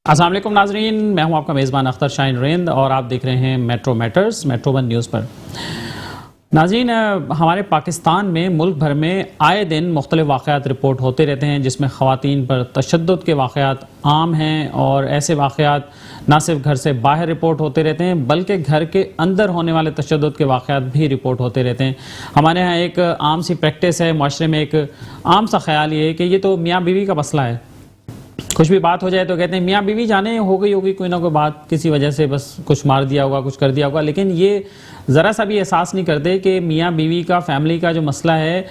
السلام علیکم ناظرین، میں ہوں آپ کا میزبان اختر شاہین رند اور آپ دیکھ رہے ہیں metro meters metro one news پر۔ ناظرین، ہمارے پاکستان میں ملک بھر میں آئے دن مختلف واقعات رپورٹ ہوتے رہتے ہیں جس میں خواتین پر تشدد کے واقعات عام ہیں، اور ایسے واقعات نہ صرف گھر سے باہر رپورٹ ہوتے رہتے ہیں بلکہ گھر کے اندر ہونے والے تشدد کے واقعات بھی رپورٹ ہوتے رہتے ہیں۔ ہمارے ہاں ایک عام سی پریکٹس ہے، معاشرے میں ایک عام سا خیال یہ ہے کہ یہ تو میاں بیوی کا مسئلہ ہے۔ کچھ بھی بات ہو جائے تو کہتے ہیں میاں بیوی جانے ہو گئی ہوگی کوئی نہ کوئی بات، کسی وجہ سے بس کچھ مار دیا ہوگا، کچھ کر دیا ہوگا، لیکن یہ ذرا سا بھی احساس نہیں کرتے کہ میاں بیوی کا، فیملی کا جو مسئلہ ہے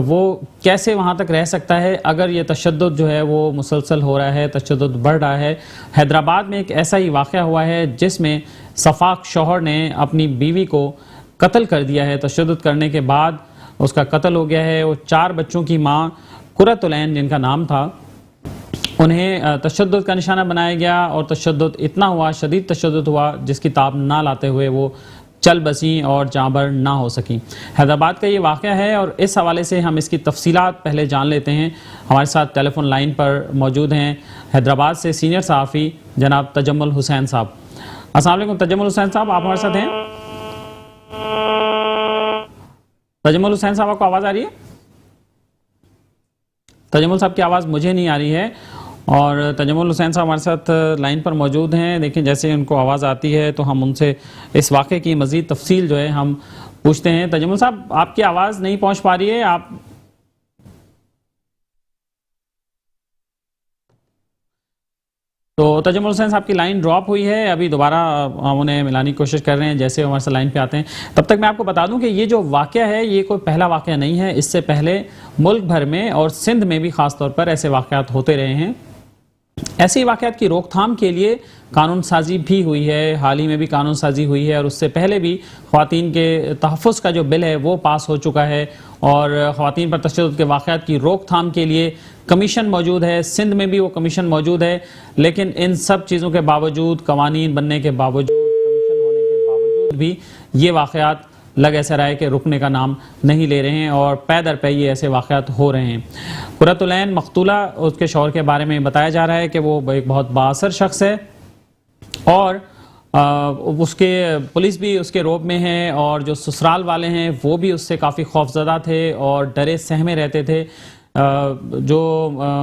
وہ کیسے وہاں تک رہ سکتا ہے اگر یہ تشدد جو ہے وہ مسلسل ہو رہا ہے، تشدد بڑھ رہا ہے۔ حیدرآباد میں ایک ایسا ہی واقعہ ہوا ہے جس میں سفاک شوہر نے اپنی بیوی کو قتل کر دیا ہے۔ تشدد کرنے کے بعد اس کا قتل ہو گیا ہے۔ وہ 4 بچوں کی ماں قرۃ العین جن کا نام تھا، انہیں تشدد کا نشانہ بنایا گیا، اور تشدد اتنا ہوا، شدید تشدد ہوا جس کی تاب نہ لاتے ہوئے وہ چل بسیں اور جاں بر نہ ہو سکیں۔ حیدرآباد کا یہ واقعہ ہے، اور اس حوالے سے ہم اس کی تفصیلات پہلے جان لیتے ہیں۔ ہمارے ساتھ ٹیلی فون لائن پر موجود ہیں حیدرآباد سے سینئر صحافی جناب تجمل حسین صاحب۔ السلام علیکم تجمل حسین صاحب، آپ ہمارے ساتھ ہیں؟ تجمل حسین صاحب، آپ کو آواز آ رہی ہے؟ تجمل صاحب کی آواز مجھے نہیں آ رہی ہے، اور تجمل حسین صاحب ہمارے ساتھ لائن پر موجود ہیں۔ لیکن جیسے ان کو آواز آتی ہے تو ہم ان سے اس واقعے کی مزید تفصیل جو ہے ہم پوچھتے ہیں۔ تجمل صاحب، آپ کی آواز نہیں پہنچ پا رہی ہے، آپ تو تجمل حسین صاحب کی لائن ڈراپ ہوئی ہے، ابھی دوبارہ ہم انہیں ملانے کی کوشش کر رہے ہیں جیسے ہمارے ساتھ لائن پہ آتے ہیں۔ تب تک میں آپ کو بتا دوں کہ یہ جو واقعہ ہے یہ کوئی پہلا واقعہ نہیں ہے، اس سے پہلے ملک بھر میں اور سندھ میں بھی خاص طور پر ایسے واقعات ہوتے رہے ہیں۔ ایسے واقعات کی روک تھام کے لیے قانون سازی بھی ہوئی ہے، حال ہی میں بھی قانون سازی ہوئی ہے، اور اس سے پہلے بھی خواتین کے تحفظ کا جو بل ہے وہ پاس ہو چکا ہے، اور خواتین پر تشدد کے واقعات کی روک تھام کے لیے کمیشن موجود ہے۔ سندھ میں بھی وہ کمیشن موجود ہے، لیکن ان سب چیزوں کے باوجود، قوانین بننے کے باوجود، کمیشن ہونے کے باوجود بھی یہ واقعات لگ ایسا رہا ہے کہ رکنے کا نام نہیں لے رہے ہیں، اور پے در پے یہ ایسے واقعات ہو رہے ہیں۔ قرۃ العین مقتولہ، اس کے شوہر کے بارے میں بتایا جا رہا ہے کہ وہ ایک بہت بااثر شخص ہے، اور اس کے پولیس بھی اس کے روب میں ہے، اور جو سسرال والے ہیں وہ بھی اس سے کافی خوفزدہ تھے اور ڈرے سہمے رہتے تھے۔ جو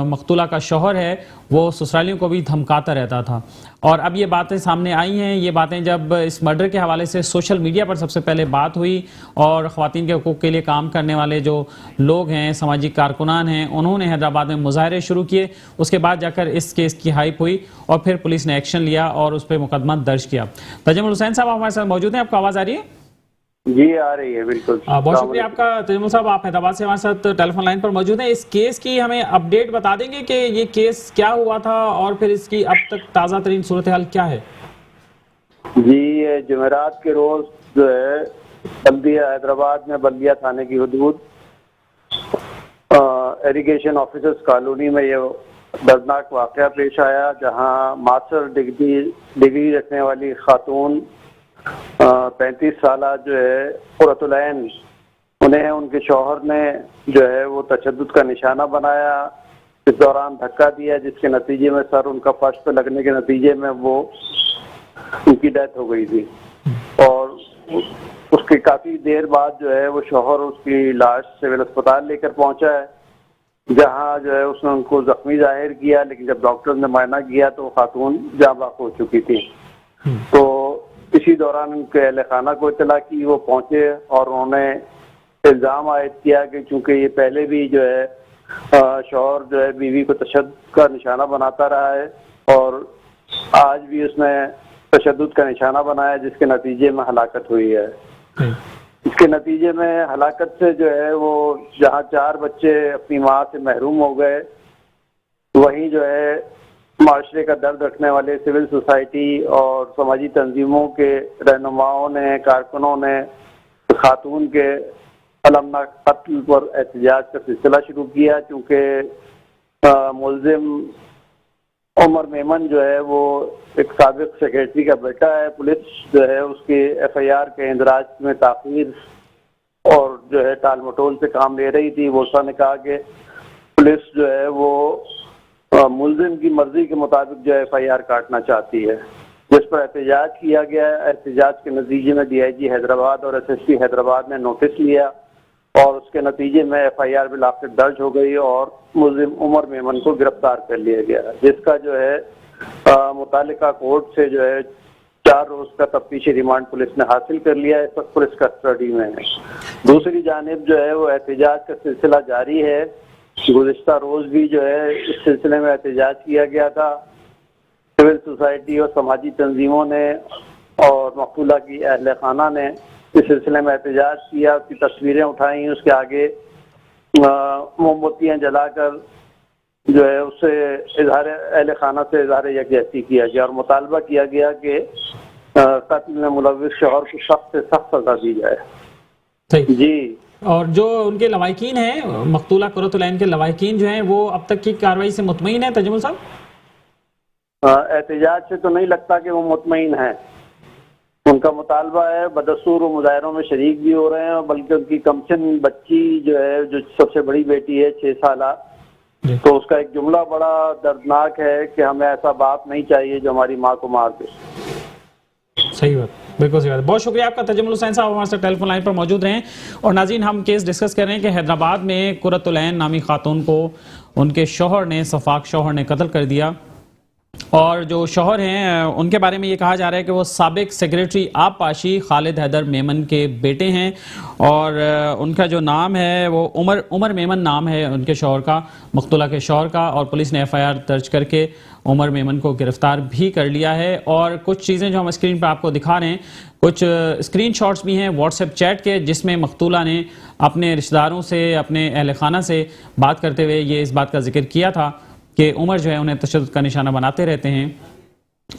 مقتولہ کا شوہر ہے وہ سسرالیوں کو بھی دھمکاتا رہتا تھا، اور اب یہ باتیں سامنے آئی ہیں۔ یہ باتیں جب اس مرڈر کے حوالے سے سوشل میڈیا پر سب سے پہلے بات ہوئی، اور خواتین کے حقوق کے لیے کام کرنے والے جو لوگ ہیں، سماجی کارکنان ہیں، انہوں نے حیدرآباد میں مظاہرے شروع کیے، اس کے بعد جا کر اس کیس کی ہائپ ہوئی، اور پھر پولیس نے ایکشن لیا اور اس پہ مقدمہ درج کیا۔ تجمل حسین صاحب، آپ ہمارے ساتھ موجود ہیں، آپ کو آواز آ رہی ہے؟ جی آ رہی ہے، بالکل۔ بہت شکریہ آپ کا تجمل صاحب، آپ حیدرآباد سے ہمارے ساتھ ٹیلی فون لائن پر موجود ہیں۔ اس کیس کی ہمیں اپڈیٹ بتا دیں گے کہ یہ کیس کیا ہوا تھا، اور پھر اس کی اب تک تازہ ترین صورتحال کیا ہے؟ جی، یہ جمعرات کے روز جو ہے بلدیہ حیدرآباد میں بلدیہ تھانے کی حدود ایریگیشن آفیسرز کالونی میں یہ دردناک واقعہ پیش آیا، جہاں ماسٹر ڈگری رکھنے والی خاتون 35 سالہ جو ہے قرۃ العین، انہیں ان کے شوہر نے جو ہے وہ تشدد کا نشانہ بنایا، اس دوران دھکا دیا، جس کے نتیجے میں سر ان کا فرش پہ لگنے کے نتیجے میں وہ ان کی ڈیتھ ہو گئی تھی، اور اس کے کافی دیر بعد جو ہے وہ شوہر اس کی لاش سول اسپتال لے کر پہنچا ہے، جہاں جو ہے اس نے ان کو زخمی ظاہر کیا، لیکن جب ڈاکٹر نے معائنہ کیا تو خاتون جاں بحق ہو چکی تھی۔ تو اسی دوران ان کے اہل خانہ کو اطلاع کی، وہ پہنچے اور انہوں نے الزام عائد کیا کہ چونکہ یہ پہلے بھی جو ہے شوہر جو ہے بیوی کو تشدد کا نشانہ بناتا رہا ہے، اور آج بھی اس نے تشدد کا نشانہ بنایا، جس کے نتیجے میں ہلاکت ہوئی ہے۔ اس کے نتیجے میں ہلاکت سے جو ہے وہ جہاں 4 بچے اپنی ماں سے محروم ہو گئے، وہیں جو ہے معاشرے کا درد رکھنے والے سول سوسائٹی اور سماجی تنظیموں کے رہنماؤں نے، کارکنوں نے خاتون کے المناک قتل پر احتجاج کا سلسلہ شروع کیا، چونکہ ملزم عمر میمن جو ہے وہ ایک سابق سیکریٹری کا بیٹا ہے۔ پولیس جو ہے اس کے FIR کے اندراج میں تاخیر اور جو ہے ٹال مٹول سے کام لے رہی تھی۔ ووسا نے کہا کہ پولیس جو ہے وہ ملزم کی مرضی کے مطابق جو FIR کاٹنا چاہتی ہے، جس پر احتجاج کیا گیا ہے۔ احتجاج کے نتیجے میں DIG حیدرآباد اور SSP حیدرآباد نے نوٹس لیا اور اس کے نتیجے میں FIR بالآخر درج ہو گئی اور ملزم عمر میمن کو گرفتار کر لیا گیا، جس کا جو ہے متعلقہ کورٹ سے جو ہے 4 روز کا تفتیشی ریمانڈ پولیس نے حاصل کر لیا ہے، اس وقت پولیس کسٹڈی میں ہے۔ دوسری جانب جو ہے وہ احتجاج کا سلسلہ جاری ہے۔ گزشتہ روز بھی جو ہے اس سلسلے میں احتجاج کیا گیا تھا۔ سول سوسائٹی اور سماجی تنظیموں نے اور مقتولہ کی اہل خانہ نے اس سلسلے میں احتجاج کیا، اس کی تصویریں اٹھائیں، اس کے آگے موم بتیاں جلا کر جو ہے اس سے اہل خانہ سے اظہار یکجہتی کیا گیا اور مطالبہ کیا گیا کہ قتل میں ملوث شوہر کو سخت سے سخت سزا دی جائے۔ جی، اور جو ان کے لواحقین ہیں، مقتولہ قرۃ العین کے لواحقین جو ہیں، وہ اب تک کی کارروائی سے مطمئن ہیں تجمل صاحب؟ احتجاج سے تو نہیں لگتا کہ وہ مطمئن ہیں۔ ان کا مطالبہ ہے، بدستور و مظاہروں میں شریک بھی ہو رہے ہیں، بلکہ ان کی کمسن بچی جو ہے، جو سب سے بڑی بیٹی ہے 6 سالہ، تو اس کا ایک جملہ بڑا دردناک ہے کہ ہمیں ایسا باپ نہیں چاہیے جو ہماری ماں کو مار دے۔ صحیح بات، بالکل صحیح بات۔ بہت شکریہ آپ کا تجمل حسین صاحب، ہمارے ساتھ ٹیلی فون لائن پر موجود رہیں۔ اور ناظرین، ہم کیس ڈسکس کر رہے ہیں کہ حیدرآباد میں قرۃ العین نامی خاتون کو ان کے شوہر نے، صفاق شوہر نے قتل کر دیا، اور جو شوہر ہیں ان کے بارے میں یہ کہا جا رہا ہے کہ وہ سابق سیکریٹری آب پاشی خالد حیدر میمن کے بیٹے ہیں، اور ان کا جو نام ہے وہ عمر میمن نام ہے ان کے شوہر کا، مقتولہ کے شوہر کا، اور پولیس نے FIR درج کر کے عمر میمن کو گرفتار بھی کر لیا ہے۔ اور کچھ چیزیں جو ہم اسکرین پر آپ کو دکھا رہے ہیں، کچھ اسکرین شاٹس بھی ہیں واٹس ایپ چیٹ کے، جس میں مقتولہ نے اپنے رشتہ داروں سے، اپنے اہل خانہ سے بات کرتے ہوئے یہ اس بات کا ذکر کیا تھا کہ عمر جو ہے انہیں تشدد کا نشانہ بناتے رہتے ہیں،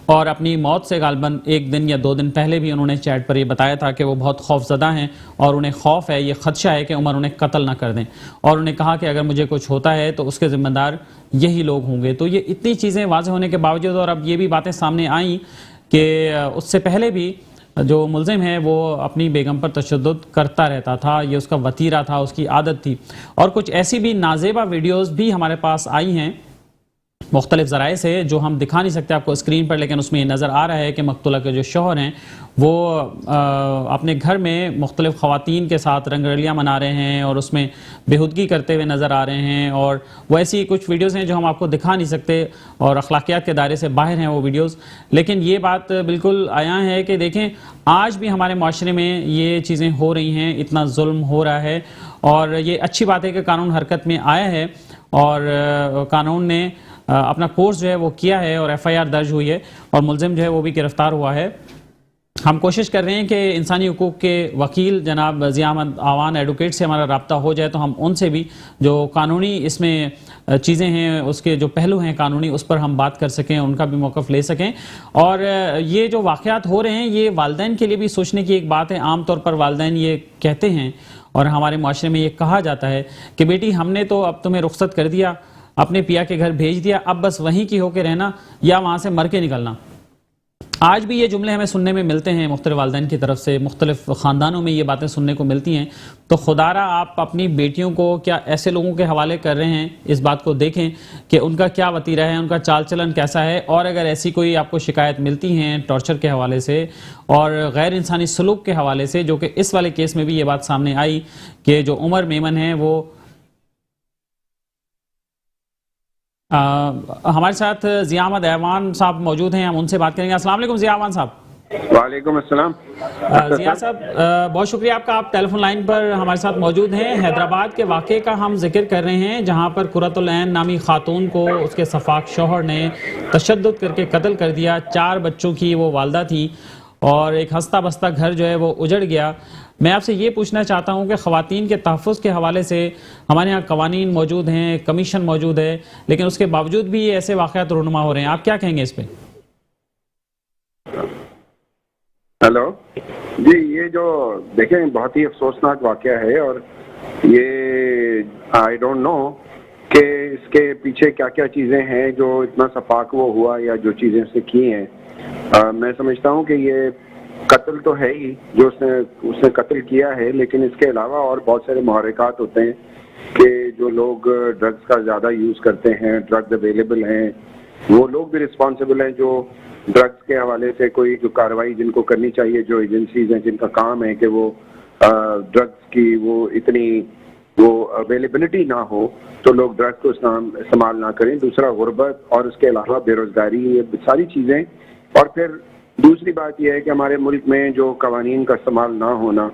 اور اپنی موت سے غالباً 1 دن یا 2 دن پہلے بھی انہوں نے چیٹ پر یہ بتایا تھا کہ وہ بہت خوف زدہ ہیں اور انہیں خوف ہے، یہ خدشہ ہے کہ عمر انہیں قتل نہ کر دیں، اور انہیں کہا کہ اگر مجھے کچھ ہوتا ہے تو اس کے ذمہ دار یہی لوگ ہوں گے۔ تو یہ اتنی چیزیں واضح ہونے کے باوجود، اور اب یہ بھی باتیں سامنے آئیں کہ اس سے پہلے بھی جو ملزم ہے وہ اپنی بیگم پر تشدد کرتا رہتا تھا، یہ اس کا وتیرہ تھا، اس کی عادت تھی، اور کچھ ایسی بھی نازیبہ ویڈیوز بھی ہمارے پاس آئی ہیں مختلف ذرائع سے، جو ہم دکھا نہیں سکتے آپ کو اسکرین پر، لیکن اس میں یہ نظر آ رہا ہے کہ مقتولہ کے جو شوہر ہیں وہ اپنے گھر میں مختلف خواتین کے ساتھ رنگ رلیاں منا رہے ہیں اور اس میں بےہودگی کرتے ہوئے نظر آ رہے ہیں، اور وہ ایسی کچھ ویڈیوز ہیں جو ہم آپ کو دکھا نہیں سکتے اور اخلاقیات کے دائرے سے باہر ہیں وہ ویڈیوز، لیکن یہ بات بالکل عیاں ہے کہ دیکھیں آج بھی ہمارے معاشرے میں یہ چیزیں ہو رہی ہیں، اتنا ظلم ہو رہا ہے، اور یہ اچھی بات ہے کہ قانون حرکت میں آیا ہے اور قانون نے اپنا کورس جو ہے وہ کیا ہے اور FIR درج ہوئی ہے اور ملزم جو ہے وہ بھی گرفتار ہوا ہے۔ ہم کوشش کر رہے ہیں کہ انسانی حقوق کے وکیل جناب ضیاء احمد آوان ایڈوکیٹ سے ہمارا رابطہ ہو جائے تو ہم ان سے بھی جو قانونی اس میں چیزیں ہیں، اس کے جو پہلو ہیں قانونی، اس پر ہم بات کر سکیں، ان کا بھی موقف لے سکیں۔ اور یہ جو واقعات ہو رہے ہیں یہ والدین کے لیے بھی سوچنے کی ایک بات ہے۔ عام طور پر والدین یہ کہتے ہیں اور ہمارے معاشرے میں یہ کہا جاتا ہے کہ بیٹی ہم نے تو اب تمہیں رخصت کر دیا، اپنے پیا کے گھر بھیج دیا، اب بس وہیں کی ہو کے رہنا یا وہاں سے مر کے نکلنا۔ آج بھی یہ جملے ہمیں سننے میں ملتے ہیں مختلف والدین کی طرف سے، مختلف خاندانوں میں یہ باتیں سننے کو ملتی ہیں۔ تو خدا را آپ اپنی بیٹیوں کو کیا ایسے لوگوں کے حوالے کر رہے ہیں، اس بات کو دیکھیں کہ ان کا کیا وتیرہ ہے، ان کا چال چلن کیسا ہے، اور اگر ایسی کوئی آپ کو شکایت ملتی ہیں ٹارچر کے حوالے سے اور غیر انسانی سلوک کے حوالے سے، جو کہ اس والے کیس میں بھی یہ بات سامنے آئی کہ جو عمر میمن ہے وہ ہمارے ساتھ ضیاء احمد ایوان صاحب موجود ہیں، ہم ان سے بات کریں گے۔ السلام علیکم ضیاء ایوان صاحب۔ وعلیکم السلام۔ ضیاء صاحب بہت شکریہ آپ کا، آپ ٹیلی فون لائن پر ہمارے ساتھ موجود ہیں۔ حیدرآباد کے واقعے کا ہم ذکر کر رہے ہیں جہاں پر قرۃ العین نامی خاتون کو اس کے صفاق شوہر نے تشدد کر کے قتل کر دیا، 4 بچوں کی وہ والدہ تھی اور ایک ہنستا بستا گھر جو ہے وہ اجڑ گیا۔ میں آپ سے یہ پوچھنا چاہتا ہوں کہ خواتین کے تحفظ کے حوالے سے ہمارے ہاں قوانین موجود ہیں، کمیشن موجود ہے، لیکن اس کے باوجود بھی یہ ایسے واقعات رونما ہو رہے ہیں، آپ کیا کہیں گے اس پہ؟ ہیلو جی، یہ جو دیکھیں بہت ہی افسوسناک واقعہ ہے، اور یہ آئی ڈونٹ نو کہ اس کے پیچھے کیا کیا چیزیں ہیں جو اتنا صفاق وہ ہوا یا جو چیزیں اس نے کی ہیں۔ میں سمجھتا ہوں کہ یہ قتل تو ہے ہی جو اس نے قتل کیا ہے، لیکن اس کے علاوہ اور بہت سارے محرکات ہوتے ہیں کہ جو لوگ ڈرگس کا زیادہ یوز کرتے ہیں, ڈرگز اویلیبل ہیں, وہ لوگ بھی رسپانسبل ہیں جو ڈرگس کے حوالے سے کوئی جو کارروائی جن کو کرنی چاہیے, جو ایجنسیز ہیں جن کا کام ہے کہ وہ ڈرگس کی وہ اتنی وہ اویلیبلٹی نہ ہو تو لوگ ڈرگس کو استعمال نہ کریں. دوسرا غربت اور اس کے علاوہ بے روزگاری, یہ ساری چیزیں. اور پھر دوسری بات یہ ہے کہ ہمارے ملک میں جو قوانین کا استعمال نہ ہونا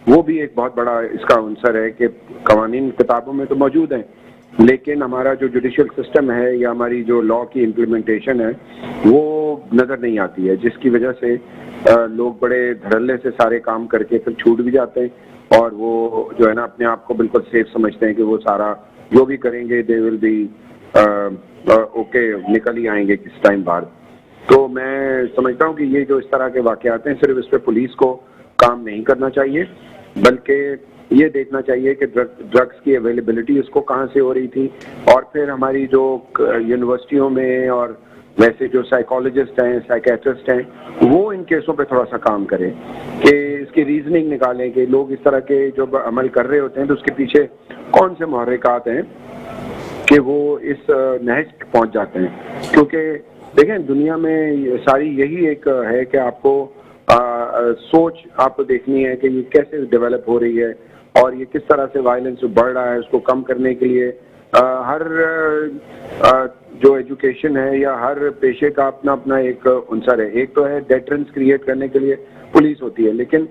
وہ بھی ایک بہت بڑا اس کا عنصر ہے کہ قوانین کتابوں میں تو موجود ہیں لیکن ہمارا جو جوڈیشل سسٹم ہے یا ہماری جو لا کی امپلیمنٹیشن ہے وہ نظر نہیں آتی ہے, جس کی وجہ سے لوگ بڑے دھڑلے سے سارے کام کر کے پھر چھوٹ بھی جاتے ہیں اور وہ جو ہے نا اپنے آپ کو بالکل سیف سمجھتے ہیں کہ وہ سارا جو بھی کریں گے دے ول بی اوکے, نکل ہی آئیں گے کس ٹائم بعد. تو میں سمجھتا ہوں کہ یہ جو اس طرح کے واقعات ہیں صرف اس پہ پولیس کو کام نہیں کرنا چاہیے بلکہ یہ دیکھنا چاہیے کہ ڈرگس کی اویلیبلٹی اس کو کہاں سے ہو رہی تھی, اور پھر ہماری جو یونیورسٹیوں میں اور ویسے جو سائیکالوجسٹ ہیں, سائیکیٹرسٹ ہیں, وہ ان کیسوں پہ تھوڑا سا کام کریں کہ اس کی ریزننگ نکالیں کہ لوگ اس طرح کے جو عمل کر رہے ہوتے ہیں تو اس کے پیچھے کون سے محرکات ہیں کہ وہ اس نہج پہنچ جاتے ہیں. کیونکہ دیکھیں دنیا میں ساری یہی ایک ہے کہ آپ کو سوچ آپ کو دیکھنی ہے کہ یہ کیسے ڈیولپ ہو رہی ہے اور یہ کس طرح سے وائلنس بڑھ رہا ہے. اس کو کم کرنے کے لیے ہر جو ایجوکیشن ہے یا ہر پیشے کا اپنا اپنا ایک عنصر ہے. ایک تو ہے ڈیٹرنس کریٹ کرنے کے لیے پولیس ہوتی ہے, لیکن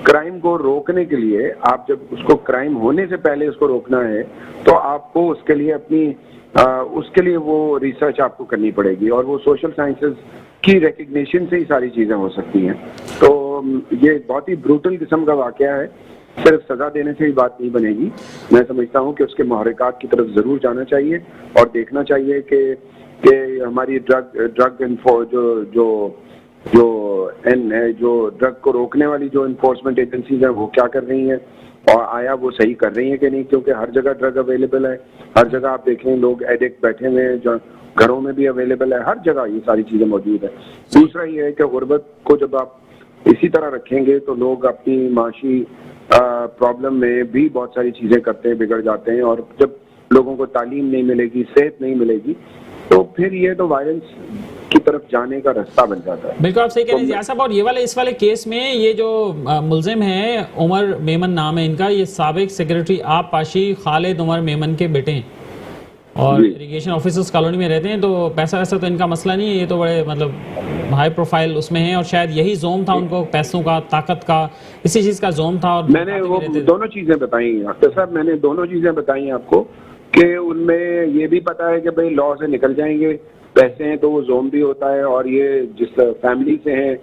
کرائم کو روکنے کے لیے آپ جب اس کو کرائم ہونے سے پہلے اس کو روکنا ہے تو آپ کو اس کے لیے اپنی اس کے لیے وہ ریسرچ آپ کو کرنی پڑے گی اور وہ سوشل سائنسز کی ریکگنیشن سے ہی ساری چیزیں ہو سکتی ہیں. تو یہ بہت ہی بروٹل قسم کا واقعہ ہے, صرف سزا دینے سے ہی بات نہیں بنے گی. میں سمجھتا ہوں کہ اس کے محرکات کی طرف ضرور جانا چاہیے اور دیکھنا چاہیے کہ ہماری ڈرگ جو ڈرگ کو روکنے والی جو انفورسمنٹ ایجنسیز ہیں وہ کیا کر رہی ہیں اور آیا وہ صحیح کر رہی ہیں کہ نہیں, کیونکہ ہر جگہ ڈرگ اویلیبل ہے, ہر جگہ آپ دیکھیں لوگ ایڈکٹ بیٹھے ہوئے ہیں, جو گھروں میں بھی اویلیبل ہے, ہر جگہ یہ ساری چیزیں موجود ہیں. دوسرا یہ ہے کہ غربت کو جب آپ اسی طرح رکھیں گے تو لوگ اپنی معاشی پرابلم میں بھی بہت ساری چیزیں کرتے ہیں, بگڑ جاتے ہیں, اور جب لوگوں کو تعلیم نہیں ملے گی, صحت نہیں ملے گی تو پھر یہ تو وائلنس کی طرف جانے کا رستہ بن جاتا ہے. بالکل آپ صحیح کہہ رہے ہیں ضیاء صاحب. اور اس والے کیس میں یہ جو ملزم ہیں عمر میمن نام ہے ان کا, یہ سابق سیکریٹری آپ پاشی خالد عمر میمن کے بیٹے ہیں اور اریگیشن آفیسرز کالونی میں رہتے ہیں. تو پیسہ ویسا تو ان کا مسئلہ نہیں ہے, یہ تو بڑے مطلب ہائی پروفائل اس میں ہیں اور شاید یہی زوم تھا ان کو, پیسوں کا, طاقت کا, اسی چیز کا زوم تھا. اور میں نے وہ دونوں چیزیں بتائی ڈاکٹر صاحب, میں نے دونوں چیزیں بتائی آپ کو کہ ان میں یہ بھی پتا ہے کہ بھائی لا سے نکل جائیں گے, پیسے ہیں تو وہ زوم بھی ہوتا ہے, اور یہ جس فیملی سے ہیں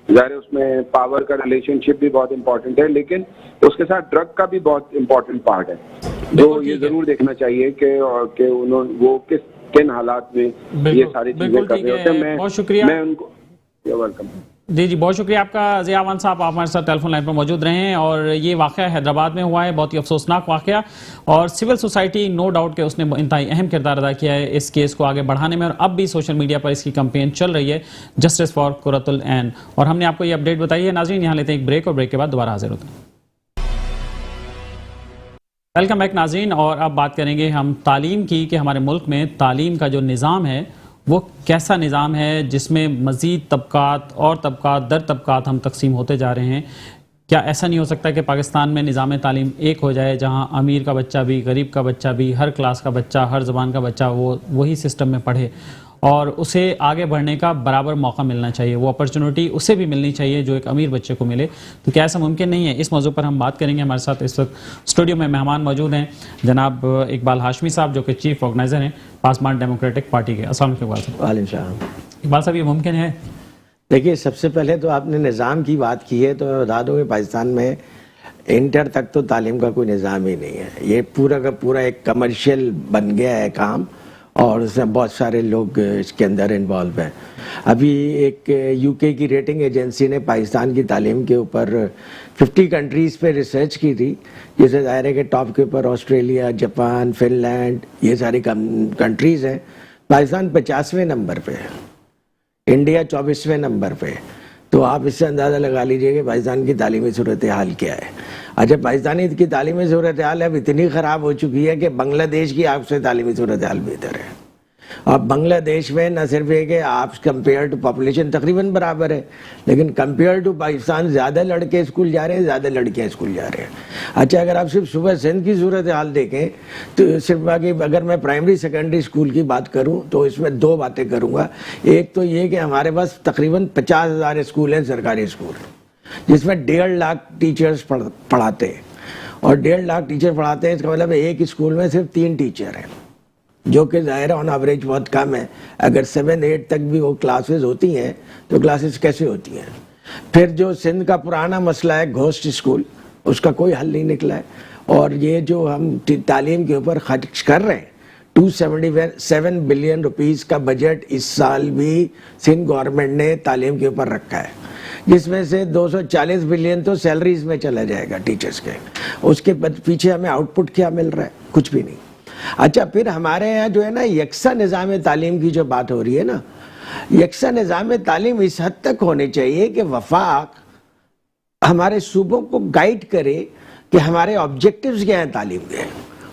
ظاہر اس میں پاور کا ریلیشن شپ بھی بہت امپورٹنٹ ہے, لیکن اس کے ساتھ ڈرگ کا بھی بہت امپورٹنٹ پارٹ ہے. تو یہ ضرور دیکھنا چاہیے کہ وہ کن حالات میں یہ ساری چیزیں کر رہے ہوتے ہیں. بہت شکریہ. میں ان کو ویلکم. جی بہت شکریہ آپ کا ضیاء امان صاحب, آپ ہمارے ساتھ ٹیلی فون لائن پر موجود رہے ہیں. اور یہ واقعہ حیدرآباد میں ہوا ہے, بہت ہی افسوسناک واقعہ, اور سول سوسائٹی نو ڈاؤٹ کہ اس نے انتہائی اہم کردار ادا کیا ہے اس کیس کو آگے بڑھانے میں, اور اب بھی سوشل میڈیا پر اس کی کمپین چل رہی ہے, جسٹس فار قرۃ العین. اور ہم نے آپ کو یہ اپڈیٹ بتائی ہے. ناظرین یہاں لیتے ہیں ایک بریک, اور بریک کے بعد دوبارہ حاضر ہوتے ہیں. ویلکم بیک ناظرین. اور اب بات کریں گے ہم تعلیم کی کہ ہمارے ملک میں تعلیم کا جو نظام ہے وہ کیسا نظام ہے جس میں مزید طبقات اور طبقات در طبقات ہم تقسیم ہوتے جا رہے ہیں. کیا ایسا نہیں ہو سکتا کہ پاکستان میں نظام تعلیم ایک ہو جائے جہاں امیر کا بچہ بھی, غریب کا بچہ بھی, ہر کلاس کا بچہ, ہر زبان کا بچہ وہی سسٹم میں پڑھے اور اسے آگے بڑھنے کا برابر موقع ملنا چاہیے, وہ اپرچونٹی اسے بھی ملنی چاہیے جو ایک امیر بچے کو ملے. تو کیا ایسا ممکن نہیں ہے؟ اس موضوع پر ہم بات کریں گے. ہمارے ساتھ اس وقت اسٹوڈیو میں مہمان موجود ہیں جناب اقبال ہاشمی صاحب جو کہ چیف آرگنائزر ہیں پاسمان ڈیموکریٹک پارٹی کے. السلام علیکم اقبال صاحب. وعلیکم السلام. اقبال صاحب یہ ممکن ہے؟ دیکھیے سب سے پہلے تو آپ نے نظام کی بات کی ہے, تو میں بتا دوں کہ پاکستان میں انٹر تک تو تعلیم کا کوئی نظام ہی نہیں ہے. یہ پورا کا پورا ایک کمرشل بن گیا ہے کام, اور اس میں بہت سارے لوگ اس کے اندر انوالو ہیں. ابھی ایک یو کے کی ریٹنگ ایجنسی نے پاکستان کی تعلیم کے اوپر 50 کنٹریز پہ ریسرچ کی تھی, جیسے ظاہر ہے کہ ٹاپ کے اوپر آسٹریلیا, جاپان, فن لینڈ, یہ ساری کنٹریز ہیں. پاکستان 50ویں نمبر پہ ہے, انڈیا 24ویں نمبر پہ. تو آپ اس سے اندازہ لگا لیجئے کہ پاکستان کی تعلیمی صورتحال کیا ہے. اچھا پاکستانی کی تعلیمی صورتحال اب اتنی خراب ہو چکی ہے کہ بنگلہ دیش کی آپ سے تعلیمی صورتحال بہتر ہے. اب بنگلہ دیش میں نہ صرف یہ کہ آپ کمپیئر ٹو پاپولیشن تقریباً برابر ہے, لیکن کمپیئر ٹو پاکستان زیادہ لڑکے اسکول جا رہے ہیں, زیادہ لڑکیاں اسکول جا رہے ہیں. اچھا اگر آپ صرف صوبہ سندھ کی صورتحال دیکھیں تو صرف باقی اگر میں پرائمری سیکنڈری اسکول کی بات کروں تو اس میں دو باتیں کروں گا. ایک تو یہ کہ ہمارے پاس تقریباً 50,000 اسکول ہیں, سرکاری اسکول, جس میں 1.5 لاکھ ٹیچرز پڑھاتے ہیں. اور 1.5 لاکھ ٹیچر پڑھاتے ہیں, اس کا مطلب ایک اسکول میں صرف 3 ٹیچر ہیں, جو کہ ظاہر آن ایوریج بہت کم ہے. اگر 7-8 تک بھی وہ کلاسز ہوتی ہیں تو کلاسز کیسے ہوتی ہیں؟ پھر جو سندھ کا پرانا مسئلہ ہے گھوسٹ اسکول, اس کا کوئی حل نہیں نکلا ہے. اور یہ جو ہم تعلیم کے اوپر خرچ کر رہے ہیں, 277 بلین روپیز کا بجٹ اس سال بھی سندھ گورنمنٹ نے تعلیم کے اوپر رکھا ہے, جس میں سے 240 بلین تو سیلریز میں چلا جائے گا ٹیچرز کے. اس کے پیچھے ہمیں آؤٹ پٹ کیا مل رہا ہے؟ کچھ بھی نہیں. اچھا پھر ہمارے یہاں جو ہے نا یکساں نظام تعلیم کی جو بات ہو رہی ہے نا, یکساں نظام تعلیم اس حد تک ہونے چاہیے کہ وفاق ہمارے صوبوں کو گائیڈ کرے کہ ہمارے آبجیکٹیوز کیا ہیں تعلیم کے,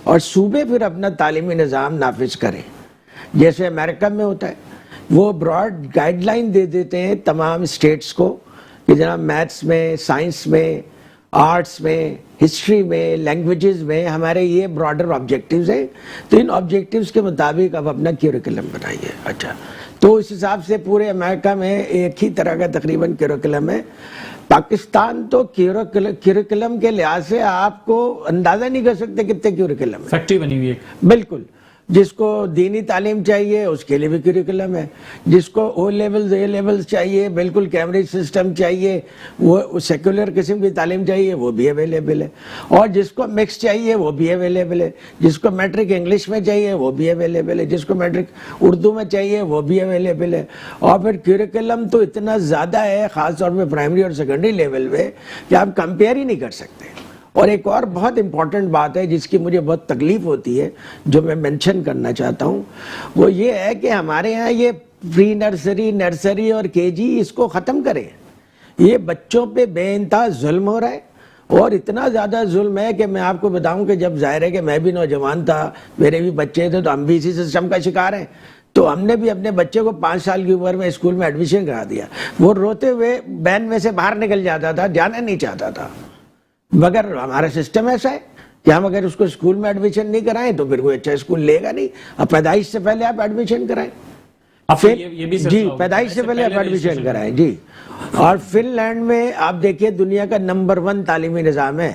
اور صوبے پھر اپنا تعلیمی نظام نافذ کریں جیسے امریکہ میں ہوتا ہے. وہ براڈ گائیڈ لائن دے دیتے ہیں تمام اسٹیٹس کو کہ جناب میتھس میں, سائنس میں, آرٹس میں, ہسٹری میں, لینگویجز میں ہمارے یہ براڈر آبجیکٹیوز ہیں, تو ان آبجیکٹیوز کے مطابق اب اپنا کیوریکلم بنائیے. اچھا تو اس حساب سے پورے امریکہ میں ایک ہی طرح کا تقریباً کیوریکلم ہے. پاکستان تو کیوریکلم کے لحاظ سے آپ کو اندازہ نہیں کر سکتے کتنے کیوریکلم ہیں. فیکٹری بنی ہوئی ہے بالکل. جس کو دینی تعلیم چاہیے اس کے لیے بھی کیوریکلم ہے, جس کو او لیولز اے لیولز چاہیے, بالکل کیمبرج سسٹم چاہیے, وہ سیکولر قسم کی تعلیم چاہیے, وہ بھی اویلیبل ہے. اور جس کو مکس چاہیے وہ بھی اویلیبل ہے, جس کو میٹرک انگلش میں چاہیے وہ بھی اویلیبل ہے, جس کو میٹرک اردو میں چاہیے وہ بھی اویلیبل ہے. اور پھر کیوریکلم تو اتنا زیادہ ہے خاص طور پہ پرائمری اور سیکنڈری لیول پہ کہ آپ کمپیئر ہی نہیں کر سکتے. اور ایک اور بہت امپورٹنٹ بات ہے جس کی مجھے بہت تکلیف ہوتی ہے, جو میں مینشن کرنا چاہتا ہوں, وہ یہ ہے کہ ہمارے ہاں یہ پری نرسری, نرسری اور کے جی اس کو ختم کریں. یہ بچوں پہ بے انتہا ظلم ہو رہا ہے, اور اتنا زیادہ ظلم ہے کہ میں آپ کو بتاؤں کہ جب ظاہر ہے کہ میں بھی نوجوان تھا, میرے بھی بچے تھے, تو ہم بھی اسی سسٹم کا شکار ہیں. تو ہم نے بھی اپنے بچے کو 5 سال کی عمر میں اسکول میں ایڈمیشن کرا دیا. وہ روتے ہوئے وین میں سے باہر نکل جاتا تھا, جانا نہیں چاہتا تھا, مگر ہمارا سسٹم ایسا ہے کہ ہم اگر اس کو اسکول میں ایڈمیشن نہیں کرائیں تو پھر کوئی اچھا اسکول لے گا نہیں. اب پیدائش سے پہلے آپ ایڈمیشن کرائیں, جی پیدائش سے پہلے آپ ایڈمیشن کرائیں جی. اور فن لینڈ میں آپ دیکھیے دنیا کا نمبر 1 تعلیمی نظام ہے,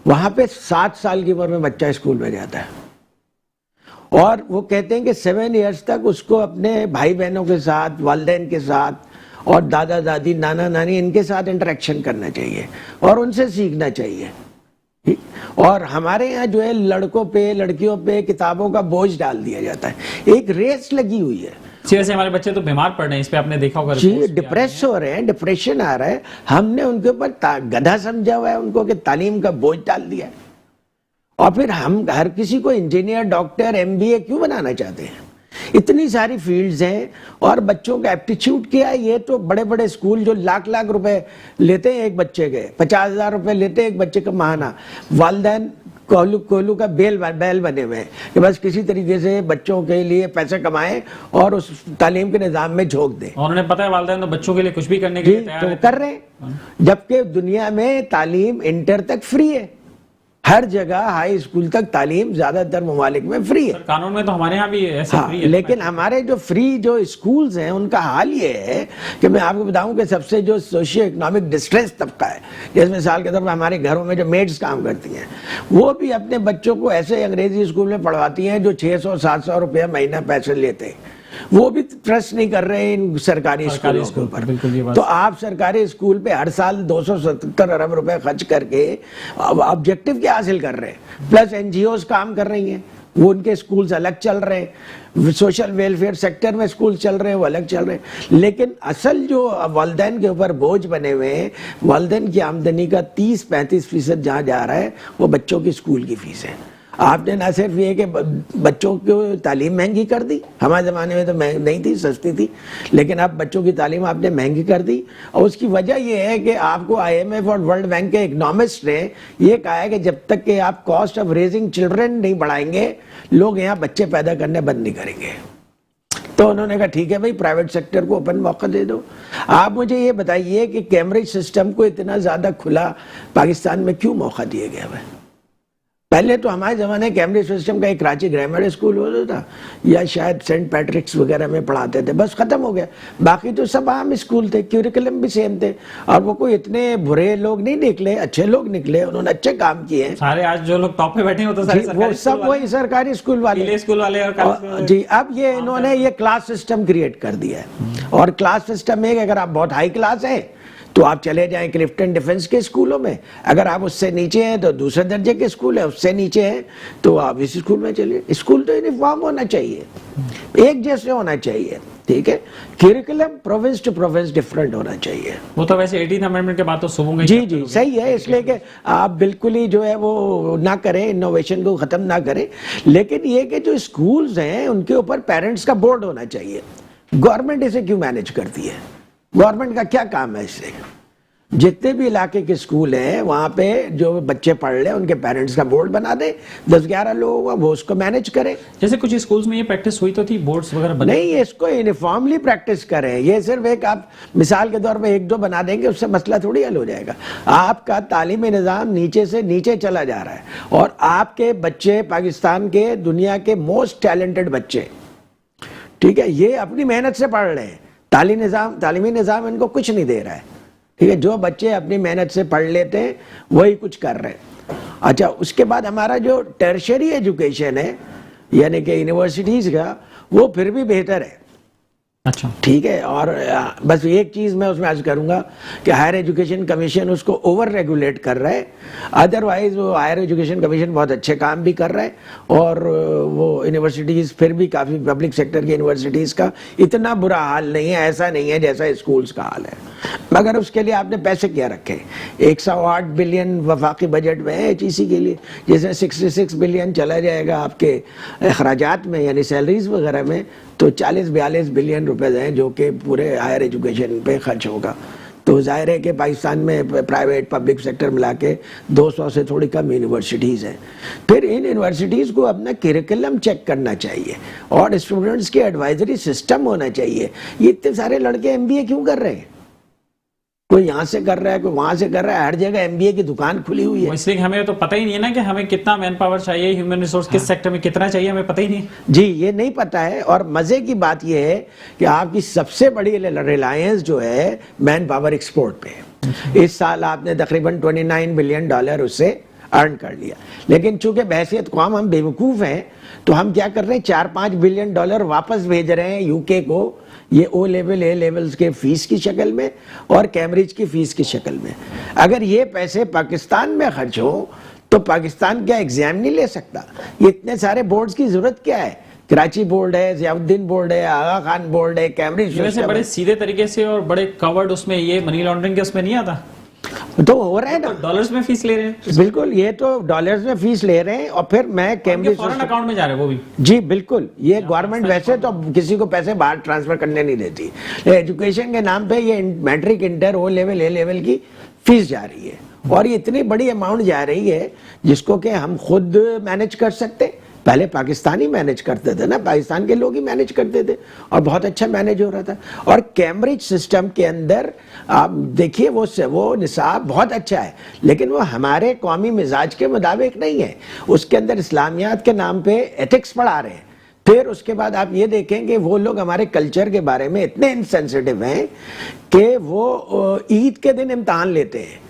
وہاں پہ 7 سال کی عمر میں بچہ اسکول میں جاتا ہے, اور وہ کہتے ہیں کہ 7 ایئرس تک اس کو اپنے بھائی بہنوں کے ساتھ, والدین کے ساتھ, اور دادا دادی, نانا نانی, ان کے ساتھ انٹریکشن کرنا چاہیے اور ان سے سیکھنا چاہیے. اور ہمارے یہاں جو ہے لڑکوں پہ لڑکیوں پہ کتابوں کا بوجھ ڈال دیا جاتا ہے, ایک ریس لگی ہوئی ہے. جیسے ہمارے بچے تو بیمار پڑ رہے ہیں, اس پہ آپ نے دیکھا ہوگا جی ڈپریس ہو رہے ہیں, ڈپریشن آ رہا ہے. ہم نے ان کے اوپر گدھا سمجھا ہوا ہے ان کو کہ تعلیم کا بوجھ ڈال دیا ہے. اور پھر ہم ہر کسی کو انجینئر, ڈاکٹر, MBA کیوں بنانا چاہتے ہیں؟ اتنی ساری فیلڈز ہیں, اور بچوں کا ایپٹیچیوڈ کیا ہے. یہ تو بڑے بڑے اسکول جو لاکھ روپے لیتے ہیں ایک بچے کے, 50,000 روپے لیتے ہیں ایک بچے کا ماہانہ, والدین کولو کا بیل بنے ہوئے ہیں کہ بس کسی طریقے سے بچوں کے لیے پیسے کمائیں اور اس تعلیم کے نظام میں جھونک دیں. انہوں نے پتہ ہے والدین تو بچوں کے لیے کچھ بھی کرنے کے لیے تیار ہیں, کر رہے ہیں. جبکہ دنیا میں تعلیم انٹر تک فری ہے, ہر جگہ ہائی اسکول تک تعلیم زیادہ تر ممالک میں فری ہے. قانون میں تو ہمارے ہاں بھی ایسے فری ہے, لیکن ہمارے جو فری جو اسکولز ہیں ان کا حال یہ ہے کہ میں آپ کو بتاؤں کہ سب سے جو سوشیو اکنامک ڈسٹریس طبقہ ہے, جیسے مثال کے طور پر ہمارے گھروں میں جو میڈز کام کرتی ہیں, وہ بھی اپنے بچوں کو ایسے انگریزی اسکول میں پڑھواتی ہیں جو 600-700 روپے مہینہ پیسے لیتے ہیں. وہ بھی ٹرسٹ نہیں کر رہے ان سرکاری اسکولوں کے اوپر. تو آپ سرکاری اسکول پہ ہر سال 277 ارب روپے خرچ کر کے آبجیکٹیو کیا حاصل کر رہے ہیں؟ پلس NGOs کام کر رہی ہیں, وہ ان کے اسکولز الگ چل رہے ہیں, سوشل ویلفیئر سیکٹر میں اسکول چل رہے ہیں, وہ الگ چل رہے ہیں. لیکن اصل جو والدین کے اوپر بوجھ بنے ہوئے ہیں, والدین کی آمدنی کا 30-35% جہاں جا رہا ہے وہ بچوں کی اسکول کی فیس ہے. آپ نے نہ صرف یہ کہ بچوں کو تعلیم مہنگی کر دی، ہمارے زمانے میں تو نہیں تھی، سستی تھی، لیکن اب بچوں کی تعلیم آپ نے مہنگی کر دی، اور اس کی وجہ یہ ہے کہ آپ کو IMF اور ورلڈ بینک کے اکنامسٹ نے یہ کہا ہے کہ جب تک کہ آپ کاسٹ آف ریزنگ چلڈرن نہیں بڑھائیں گے، لوگ یہاں بچے پیدا کرنے بند نہیں کریں گے۔ تو انہوں نے کہا ٹھیک ہے بھائی، پرائیویٹ سیکٹر کو اوپن موقع دے دو۔ آپ مجھے یہ بتائیے کہ کیمبرج سسٹم کو اتنا زیادہ کھلا پاکستان میں کیوں موقع دیا گیا ہے؟ پہلے تو ہمارے زمانے کیمبرج سسٹم کا ایک کراچی گرامر اسکول ہوتا تھا، یا شاید سینٹ پیٹرکس وغیرہ میں پڑھاتے تھے، بس ختم ہو گیا۔ باقی تو سب عام اسکول تھے، کیوریکلم بھی سیم تھے، اور وہ کوئی اتنے برے لوگ نہیں نکلے، اچھے لوگ نکلے، انہوں نے اچھے کام کیے ہیں۔ سارے آج جو لوگ ٹاپ پہ بیٹھے ہیں وہ تو سارے وہ سب وہی سرکاری اسکول والے، اسکول والے اور جی۔ اب یہ انہوں نے یہ کلاس سسٹم کریٹ کر دیا ہے، اور کلاس سسٹم ہے کہ اگر آپ بہت ہائی کلاس ہیں تو آپ چلے جائیں کلفٹن ڈیفنس کے اسکولوں میں، اگر آپ اس سے نیچے ہیں تو دوسرے درجے کے اسکول ہیں، اس سے نیچے ہیں تو آپ اس اسکول میں چلیے۔ اسکول تو یونیفارم ہونا چاہیے، ایک جیسے ہونا چاہیے، ٹھیک ہے؟ Curriculum province to province different ہونا چاہیے۔ وہ تو ویسے 18th امینڈمنٹ کے بعد تو صبح گئی، جی صحیح ہے، اس لیے کہ آپ بالکل ہی جو ہے وہ نہ کریں، انوویشن کو ختم نہ کریں، لیکن یہ کہ جو اسکولز ہیں ان کے اوپر پیرنٹس کا بورڈ ہونا چاہیے۔ گورنمنٹ اسے کیوں مینج کرتی ہے؟ گورنمنٹ کا کیا کام ہے اس سے؟ جتنے بھی علاقے کے اسکول ہیں وہاں پہ جو بچے پڑھ لیں ان کے پیرنٹس کا بورڈ بنا دیں، 10-11 لوگ وہ اس کو مینج کریں۔ جیسے کچھ اسکولز میں یہ پریکٹس ہوئی تو تھی، بورڈز وغیرہ بنے، نہیں، اس کو یونیفارملی پریکٹس کریں۔ یہ صرف ایک آپ مثال کے طور پہ 1-2 بنا دیں گے، اس سے مسئلہ تھوڑی حل ہو جائے گا۔ آپ کا تعلیمی نظام نیچے سے نیچے چلا جا رہا ہے، اور آپ کے بچے پاکستان کے دنیا کے موسٹ ٹیلنٹڈ بچے، ٹھیک ہے، یہ اپنی محنت سے پڑھ رہے ہیں۔ تعلیمی نظام ان کو کچھ نہیں دے رہا ہے، ٹھیک ہے؟ جو بچے اپنی محنت سے پڑھ لیتے ہیں وہی کچھ کر رہے ہیں۔ اچھا، اس کے بعد ہمارا جو ٹرشری ایجوکیشن ہے، یعنی کہ یونیورسٹیز کا، وہ پھر بھی بہتر ہے، اچھا ٹھیک ہے؟ اور بس ایک چیز میں اس میں عرض کروں گا کہ ہائر ایجوکیشن کمیشن اس کو اوور ریگولیٹ کر رہا ہے، ادروائز وہ ہائر ایجوکیشن کمیشن بہت اچھے کام بھی کر رہا ہے، اور وہ یونیورسٹیز پھر بھی کافی پبلک سیکٹر کی یونیورسٹیز کا اتنا برا حال نہیں ہے، ایسا نہیں ہے جیسا اسکولز کا حال ہے، مگر اس کے لیے آپ نے پیسے کیا رکھے؟ 108 بلین وفاقی بجٹ میں ہے HEC کے لیے، جس میں 66 بلین چلا جائے گا آپ کے اخراجات میں، یعنی سیلریز وغیرہ میں، تو 40-42 بلین روپے ہیں جو کہ پورے ہائر ایجوکیشن پہ خرچ ہوگا۔ تو ظاہر ہے کہ پاکستان میں پرائیویٹ پبلک سیکٹر ملا کے 200 سے تھوڑی کم یونیورسٹیز ہیں۔ پھر ان یونیورسٹیز کو اپنا کریکلم چیک کرنا چاہیے، اور اسٹوڈنٹس کے ایڈوائزری سسٹم ہونا چاہیے۔ یہ اتنے سارے لڑکے MBA کیوں کر رہے ہیں؟ کوئی یہاں سے کر رہا ہے، کوئی وہاں سے کر رہا ہے، ہر جگہ MBA کی دکان کھلی ہوئی ہے۔ اس لیے ہمیں تو پتہ ہی نہیں ہے نا کہ ہمیں کتنا مین پاور چاہیے، ہیومن ریسورس کس سیکٹر میں کتنا چاہیے، ہمیں پتہ ہی نہیں ہے۔ جی یہ نہیں پتہ ہے، اور مزے کی بات یہ ہے کہ آپ کی سب سے بڑی ریلائنس جو ہے مین پاور ایکسپورٹ پہ ہے۔ اس سال آپ نے تقریباً $29 بلین اس سے ارن کر لیا، لیکن چونکہ بحیثیت قوم ہم بیوقوف ہیں تو ہم کیا کر رہے ہیں، $4-5 بلین واپس بھیج رہے ہیں UK کو، یہ O لیول A لیولز کے فیس کی شکل میں اور کیمبرج کی فیس کی شکل میں۔ اگر یہ پیسے پاکستان میں خرچ ہو تو پاکستان کیا ایگزام نہیں لے سکتا؟ یہ اتنے سارے بورڈز کی ضرورت کیا ہے؟ کراچی بورڈ ہے، ضیاء الدین بورڈ ہے، آغا خان بورڈ ہے، کیمبرج ویسے بڑے سیدھے طریقے سے اور بڑے کورڈ اس میں یہ منی لانڈرنگ کے اس میں نہیں آتا، تو ہو رہا ہے نا، ڈالرز میں فیس لے رہے ہیں۔ بالکل، یہ تو ڈالرز میں فیس لے رہے ہیں، اور پھر میں کیمبرج فورن اکاؤنٹ میں جا رہے ہیں وہ بھی۔ جی بالکل، یہ گورنمنٹ ویسے تو کسی کو پیسے باہر ٹرانسفر کرنے نہیں دیتی، ایجوکیشن کے نام پہ یہ matric inter O level A level کی فیس جا رہی ہے، اور یہ اتنی بڑی اماؤنٹ جا رہی ہے جس کو کہ ہم خود مینج کر سکتے۔ پہلے پاکستانی مینج کرتے تھے نا، پاکستان کے لوگ ہی مینج کرتے تھے، اور بہت اچھا مینج ہو رہا تھا۔ اور کیمبرج سسٹم کے اندر آپ دیکھیے وہ نصاب بہت اچھا ہے، لیکن وہ ہمارے قومی مزاج کے مطابق نہیں ہے۔ اس کے اندر اسلامیات کے نام پہ ایتھکس پڑھا رہے ہیں۔ پھر اس کے بعد آپ یہ دیکھیں کہ وہ لوگ ہمارے کلچر کے بارے میں اتنے انسینسٹیو ہیں کہ وہ عید کے دن امتحان لیتے ہیں،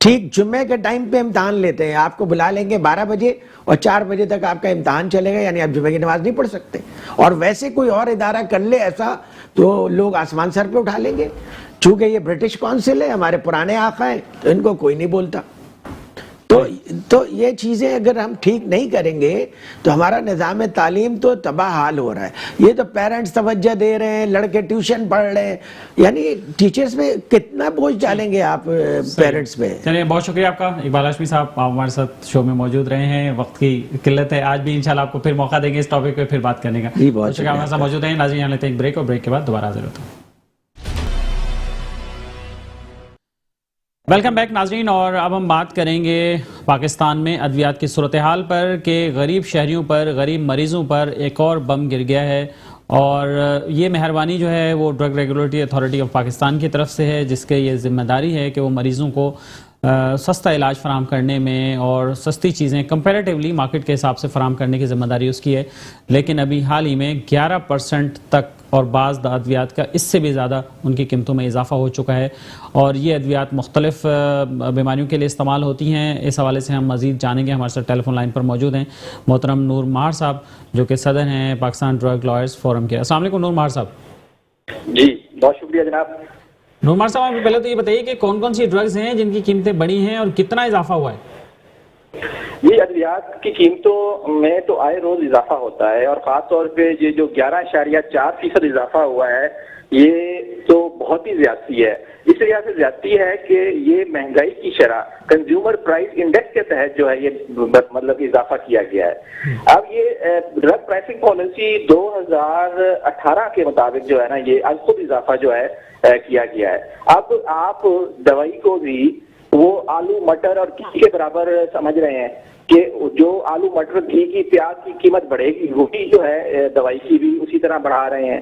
ٹھیک جمعے کے ٹائم پہ امتحان لیتے ہیں، آپ کو بلا لیں گے 12 بجے اور 4 بجے تک آپ کا امتحان چلے گا، یعنی آپ جمعے کی نماز نہیں پڑھ سکتے۔ اور ویسے کوئی اور ادارہ کر لے ایسا تو لوگ آسمان سر پہ اٹھا لیں گے، چونکہ یہ برٹش کونسل ہے، ہمارے پرانے آقا ہیں، تو ان کو کوئی نہیں بولتا۔ تو یہ چیزیں اگر ہم ٹھیک نہیں کریں گے تو ہمارا نظام تعلیم تو تباہ حال ہو رہا ہے. یہ تو پیرنٹس توجہ دے رہے ہیں, لڑکے ٹیوشن پڑھ رہے ہیں, یعنی ٹیچرز پہ کتنا بوجھ ڈالیں گے آپ پیرنٹس پہ. چلیے بہت شکریہ آپ کا اقبال ہاشمی صاحب, آپ ہمارے ساتھ شو میں موجود رہے ہیں. وقت کی قلت ہے, آج بھی انشاءاللہ آپ کو پھر موقع دیں گے اس ٹاپک پہ پھر بات کرنے کا. جی بہت شکریہ, ہمارے ساتھ موجود ہیں. ناظرین یہاں لیتے ہیں ایک بریک, اور بریک کے بعد دوبارہ حاضر ہوتے ہیں. ویلکم بیک ناظرین, اور اب ہم بات کریں گے پاکستان میں ادویات کی صورتحال پر کہ غریب شہریوں پر, غریب مریضوں پر ایک اور بم گر گیا ہے. اور یہ مہربانی جو ہے وہ drug regulatory authority of Pakistan کی طرف سے ہے, جس کے یہ ذمہ داری ہے کہ وہ مریضوں کو سستا علاج فراہم کرنے میں اور سستی چیزیں کمپیریٹیولی مارکیٹ کے حساب سے فراہم کرنے کی ذمہ داری اس کی ہے. لیکن ابھی حال ہی میں 11% تک اور بعض ادویات کا اس سے بھی زیادہ ان کی قیمتوں میں اضافہ ہو چکا ہے. اور یہ ادویات مختلف بیماریوں کے لیے استعمال ہوتی ہیں. اس حوالے سے ہم مزید جانیں گے. ہمارے ساتھ ٹیلی فون لائن پر موجود ہیں محترم نور مہار صاحب, جو کہ صدر ہیں پاکستان ڈرگ لائرز فورم کے. السلام علیکم نور مہار صاحب. جی بہت شکریہ جناب. نور مہار صاحب, آپ پہلے تو یہ بتائیے کہ کون کون سی ڈرگز ہیں جن کی قیمتیں بڑھی ہیں اور کتنا اضافہ ہوا ہے؟ یہ ادویات کی قیمتوں میں تو آئے روز اضافہ ہوتا ہے, اور خاص طور پہ یہ جو 11.4% اضافہ ہوا ہے یہ تو بہت ہی زیادتی ہے. اس لحاظ سے زیادتی ہے کہ یہ مہنگائی کی شرح کنزیومر پرائز انڈیکس کے تحت جو ہے یہ مطلب اضافہ کیا گیا ہے. اب یہ ڈرگ پرائسنگ پالیسی 2018 کے مطابق جو ہے نا یہ از خود اضافہ جو ہے کیا گیا ہے. اب آپ دوائی کو بھی وہ آلو مٹر اور گھی کے برابر سمجھ رہے ہیں کہ جو آلو مٹر گھی کی پیاز کی قیمت بڑھے گی وہی جو ہے دوائی کی بھی اسی طرح بڑھا رہے ہیں.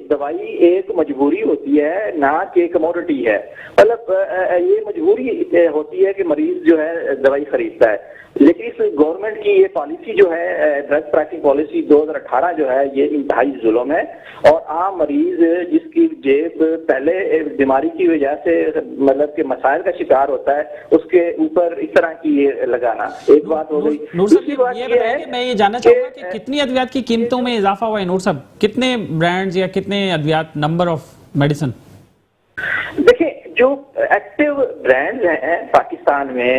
دوائی ایک مجبوری ہوتی ہے نہ کہ کموڈٹی ہے. مطلب یہ مجبوری ہوتی ہے کہ مریض جو ہے دوائی خریدتا ہے. لیکن اس گورنمنٹ کی یہ پالیسی جو ہے ڈرگ پرائسنگ پالیسی 2018 جو ہے یہ انتہائی ظلم ہے. اور عام مریض جس کی جیب پہلے بیماری کی وجہ سے مطلب کہ مسائل کا شکار ہوتا ہے اس کے اوپر اس طرح کی یہ لگانا ایک بات ہو گئی. نور صاحب یہ بتائیں کہ میں یہ جاننا چاہوں گا کہ کتنی ادویات کی قیمتوں میں اضافہ ہوا ہے نور صاحب, کتنے برانڈز یا کتنے ادویات, نمبر آف میڈیسن؟ دیکھیں جو ایکٹیو برانڈز ہیں پاکستان میں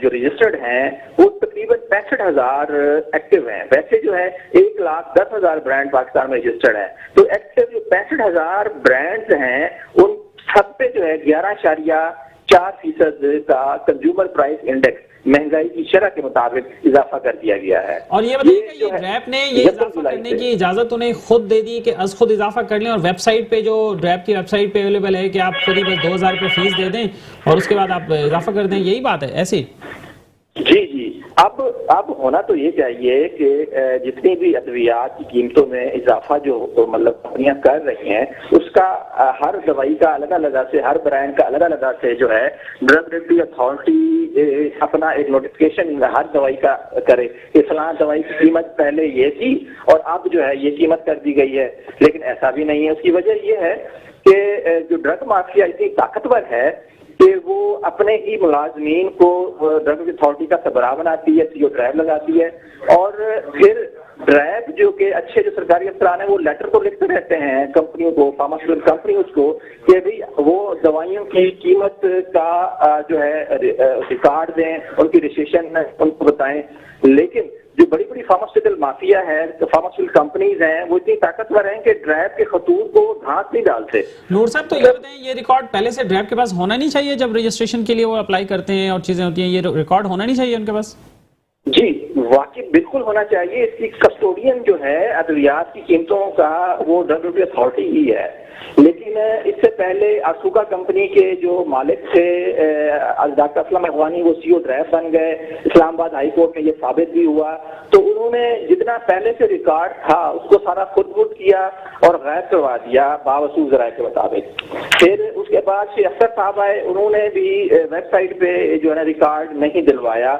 جو رجسٹرڈ ہیں وہ تقریباً 65,000 ایکٹیو ہیں. ویسے جو ہے 1,10,000 برانڈ پاکستان میں رجسٹرڈ ہیں. تو ایکٹیو جو 65,000 برانڈز ہیں ان سب پہ جو ہے 11.4% کا کنزیومر پرائز انڈیکس مہنگائی کی شرح کے مطابق اضافہ کر دیا گیا ہے. اور یہ بتائیے کہ یہ ڈریپ نے یہ اضافہ کرنے کی اجازت انہیں خود دے دی کہ از خود اضافہ کر لیں, اور ویب سائٹ پہ جو ڈریپ کی ویب سائٹ پہ اویلیبل ہے کہ آپ خود ہی بس 2,000 روپے فیس دے دیں اور اس کے بعد آپ اضافہ کر دیں, یہی بات ہے ایسی؟ جی اب ہونا تو یہ چاہیے کہ جتنی بھی ادویات کی قیمتوں میں اضافہ جو مطلب کمپنیاں کر رہی ہیں اس کا ہر دوائی کا الگ الگ سے, ہر برانڈ کا الگ الگ سے جو ہے ڈرگ ریگولیٹری اتھارٹی اپنا ایک نوٹیفکیشن ہر دوائی کا کرے کہ فلاں دوائی کی قیمت پہلے یہ تھی اور اب جو ہے یہ قیمت کر دی گئی ہے. لیکن ایسا بھی نہیں ہے. اس کی وجہ یہ ہے کہ جو ڈرگ مافیا اتنی طاقتور ہے کہ وہ اپنے ہی ملازمین کو ڈرگ اتھارٹی کا سربراہ بناتی ہے, CO ڈرائیو لگاتی ہے, اور پھر ڈرائیو جو کہ اچھے جو سرکاری افسران ہیں وہ لیٹر کو لکھتے رہتے ہیں کمپنیوں کو, فارماسیوٹیکل کمپنیوں کو, کہ بھی وہ دوائیوں کی قیمت کا جو ہے ریکارڈ دیں, ان کی رجسٹریشن ان کو بتائیں. لیکن جو بڑی بڑی فارماسیوٹیکل مافیا ہے, فارماسیوٹیکل کمپنیز ہیں, وہ اتنی طاقتور ہیں کہ ڈرائیو کے خطوط کو گھانس نہیں ڈالتے. نور صاحب تو یہ بتائیں یہ ریکارڈ پہلے سے ڈرائیو کے پاس ہونا نہیں چاہیے جب رجسٹریشن کے لیے وہ اپلائی کرتے ہیں اور چیزیں ہوتی ہیں, یہ ریکارڈ ہونا نہیں چاہیے ان کے پاس؟ جی واقعی بالکل ہونا چاہیے. اس کی کسٹوڈین جو ہے ادویات کی قیمتوں کا وہ ڈرگ ریگولیٹری اتھارٹی ہی ہے. لیکن اس سے پہلے ارسوکا کمپنی کے جو مالک تھے ڈاکٹر اسلم اخوانی وہ CO ڈرائیو بن گئے. اسلام آباد ہائی کورٹ میں یہ ثابت بھی ہوا. تو انہوں نے جتنا پہلے سے ریکارڈ تھا اس کو سارا خود کیا اور غائب کروا دیا باوسوء ذرائع کے مطابق. پھر اس کے بعد شیخ اختر صاحب آئے, انہوں نے بھی ویب سائٹ پہ جو ہے نا ریکارڈ نہیں دلوایا,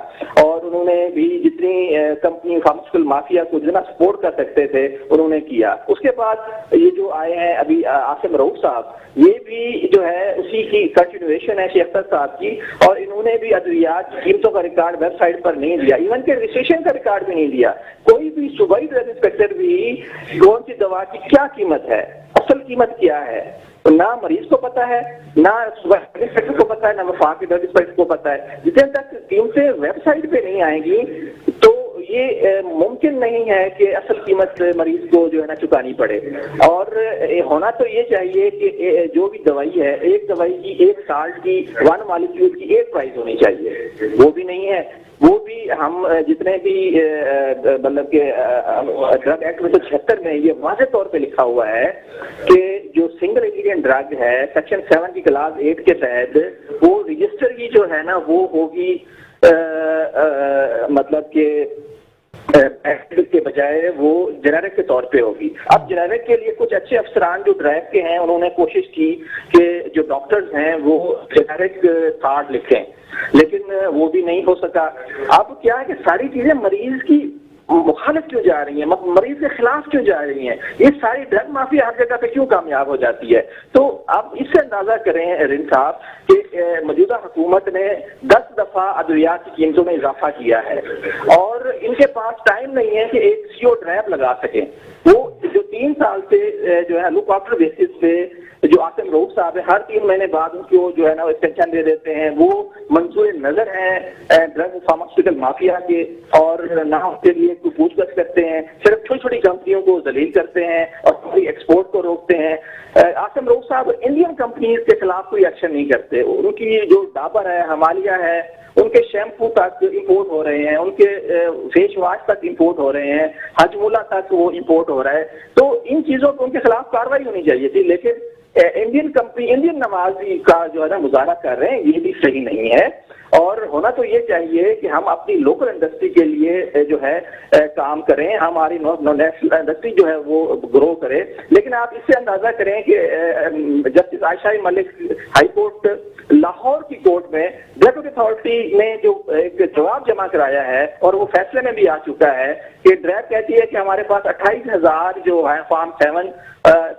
اور انہوں نے بھی جتنی کمپنی فارماسیوٹیکل مافیا کو جتنا سپورٹ کر سکتے تھے انہوں نے کیا. اس کے بعد یہ جو آئے ہیں ابھی عاصم رؤوف صاحب, یہ بھی جو ہے اسی کی کنٹینویشن ہے شیخ اختر صاحب کی, اور انہوں نے بھی ادویات کی قیمتوں کا ریکارڈ ویب سائٹ پر نہیں دیا, ایون کہ رجسٹریشن کا ریکارڈ بھی نہیں دیا. کوئی بھی صوبائی ڈرگ انسپیکٹر بھی کون سی دوا کی کیا قیمت ہے، اصل قیمت کیا ہے، نہ مریض کو پتا ہے، نہ صوبائی انسپیکٹر کو پتا ہے، نہ وفاقی ڈرگ انسپیکٹر کو پتا ہے. جتنے تک قیمتیں ویب سائٹ پہ نہیں آئیں گی تو یہ ممکن نہیں ہے کہ اصل قیمت مریض کو جو ہے نا چکانی پڑے. اور ہونا تو یہ چاہیے کہ جو بھی دوائی ہے، ایک دوائی کی ایک سالٹ کی 1 مالیکیول کی ایک پرائز ہونی چاہیے، وہ بھی نہیں ہے. وہ بھی ہم جتنے بھی مطلب کہ ڈرگ ایکٹ 1976 میں یہ واضح طور پہ لکھا ہوا ہے کہ جو سنگل انگریڈینٹ ڈرگ ہے سیکشن 7 کی کلاس 8 کے تحت وہ رجسٹر کی جو ہے نا وہ ہوگی مطلب کہ کے بجائے وہ جنیرک کے طور پہ ہوگی. اب جنیرک کے لیے کچھ اچھے افسران جو ڈرائیو کے ہیں انہوں نے کوشش کی کہ جو ڈاکٹرز ہیں وہ جنیرک کارڈ لکھیں، لیکن وہ بھی نہیں ہو سکا. اب کیا ہے کہ ساری چیزیں مریض کی مخالف کیوں جا رہی ہیں، مریض کے خلاف کیوں جا رہی ہیں، یہ ساری ڈرگ مافیا ہر جگہ پہ کیوں کامیاب ہو جاتی ہے. تو آپ اس سے اندازہ کریں رند صاحب کہ موجودہ حکومت نے 10 دفعہ ادویات کی قیمتوں میں اضافہ کیا ہے اور ان کے پاس ٹائم نہیں ہے کہ ایک CO ڈرائیو لگا سکیں. وہ جو 3 سال سے جو ہے لوک بیسس پہ جو آصم روف صاحب ہے ہر 3 مہینے بعد ان کو جو ہے نا ایکسٹینشن دے دیتے ہیں، وہ منصور نظر ہیں ڈرگ فارماسیوٹیکل مافیا کے، اور نہ اس کے لیے کوئی پوچھ گچھ کرتے ہیں، صرف چھوٹی چھوٹی کمپنیوں کو ذلیل کرتے ہیں اور کوئی ایکسپورٹ کو روکتے ہیں. آصم روف صاحب انڈین کمپنیز کے خلاف کوئی ایکشن نہیں کرتے. ان کی جو ڈابر ہے، ہمالیہ ہے، ان کے شیمپو تک امپورٹ ہو رہے ہیں، ان کے فیس واش تک امپورٹ ہو رہے ہیں، ہجمولا تک وہ امپورٹ ہو رہا ہے. تو ان چیزوں پہ ان کے خلاف کارروائی ہونی چاہیے تھی، لیکن انڈین کمپنی انڈین نمازی کا جو ہے نا مظاہرہ کر رہے ہیں، یہ بھی صحیح نہیں ہے. اور ہونا تو یہ چاہیے کہ ہم اپنی لوکل انڈسٹری کے لیے جو ہے کام کریں، ہماری نیشنل انڈسٹری جو ہے وہ گرو کرے. لیکن آپ اس سے اندازہ کریں کہ جسٹس عائشہ ملک ہائی کورٹ لاہور کی کورٹ میں ڈرگ اتھارٹی نے جو ایک جواب جمع کرایا ہے اور وہ فیصلے میں بھی آ چکا ہے کہ ڈریب کہتی ہے کہ ہمارے پاس 28,000 جو ہے فارم 7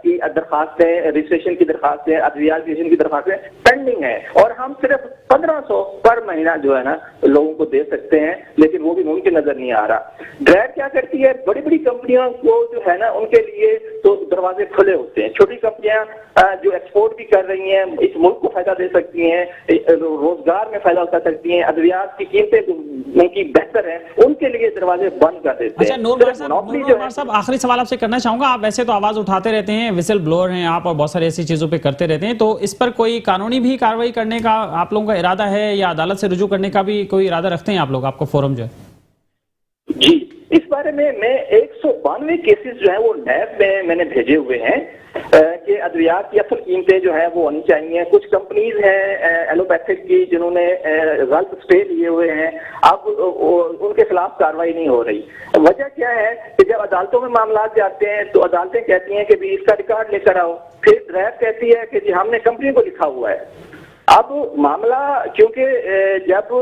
کی درخواستیں، رجسٹریشن کی درخواستیں، ادویات رجسٹریشن کی درخواستیں پینڈنگ ہیں اور ہم صرف 1500 پر مہینہ جو ہے نا لوگوں کو دے سکتے ہیں، لیکن وہ بھی ممکن نظر نہیں آ رہا. ڈریب کیا کرتی ہے، بڑی بڑی کمپنیوں کو جو ہے نا ان کے لیے تو دروازے کھلے ہوتے ہیں. چھوٹی کمپنیاں جو ایکسپورٹ بھی کر رہی ہیں، اس ملک کو فائدہ دے سکتی ہیں، روزگار میں فائدہ اٹھا سکتی ہیں، ادویات کی قیمتیں ان کی بہتر ہیں، ان کے لیے دروازے بند کر دیتے ہیں. اچھا نور صاحب آخری سوال آپ سے کرنا چاہوں گا. آپ ویسے تو آواز اٹھاتے رہتے ہیں، وسل بلور ہیں آپ اور بہت ساری ایسی چیزوں پہ کرتے رہتے ہیں، تو اس پر کوئی قانونی بھی کارروائی کرنے کا آپ لوگوں کا ارادہ ہے یا عدالت سے رجوع کرنے کا بھی کوئی ارادہ رکھتے ہیں آپ لوگ؟ آپ کو فورم جو ہے جی اس بارے میں 192 کیسز جو ہیں وہ نیب میں نے بھیجے ہوئے ہیں کہ ادویات کی اصل قیمتیں جو ہیں وہ ہونی چاہیے. کچھ کمپنیز ہیں ایلوپیتھک کی جنہوں نے غلط اسٹے لیے ہوئے ہیں، اب ان کے خلاف کارروائی نہیں ہو رہی. وجہ کیا ہے کہ جب عدالتوں میں معاملات جاتے ہیں تو عدالتیں کہتی ہیں کہ بھی اس کا ریکارڈ لے کر آؤ، پھر ڈرائیو کہتی ہے کہ جی ہم نے کمپنی کو لکھا ہوا ہے. اب معاملہ کیونکہ جب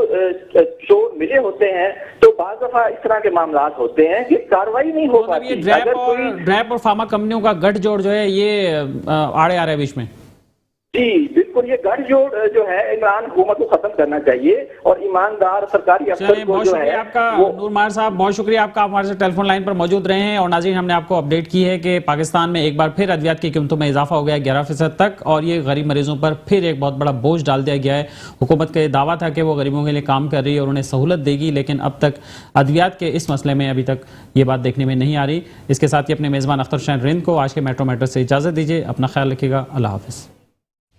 چور ملے ہوتے ہیں تو بعض دفعہ اس طرح کے معاملات ہوتے ہیں کہ کارروائی نہیں ہو پاتی. ڈریپ اور فارما کمپنیوں کا گٹھ جوڑ جو ہے یہ آڑے آ رہا ہے بیچ میں. جی بالکل، یہ گٹھ جوڑ جو ہے عمران حکومت کو ختم کرنا چاہیے اور ایماندار سرکاری افسر کو جو ہے. آپ کا نور ماہر صاحب بہت شکریہ آپ کا، ہمارے ٹیلی فون لائن پر موجود رہے ہیں. اور ناظرین ہم نے آپ کو اپڈیٹ کی ہے کہ پاکستان میں ایک بار پھر ادویات کی قیمتوں میں اضافہ ہو گیا 11% تک، اور یہ غریب مریضوں پر پھر ایک بہت بڑا بوجھ ڈال دیا گیا ہے. حکومت کا یہ دعویٰ تھا کہ وہ غریبوں کے لیے کام کر رہی ہے اور انہیں سہولت دے گی، لیکن اب تک ادویات کے اس مسئلے میں ابھی تک یہ بات دیکھنے میں نہیں آ رہی. اس کے ساتھ ہی اپنے میزبان اختر شاہین رند کو آج کے میٹرو میٹر سے اجازت دیجیے. اپنا خیال رکھیے گا. اللہ حافظ.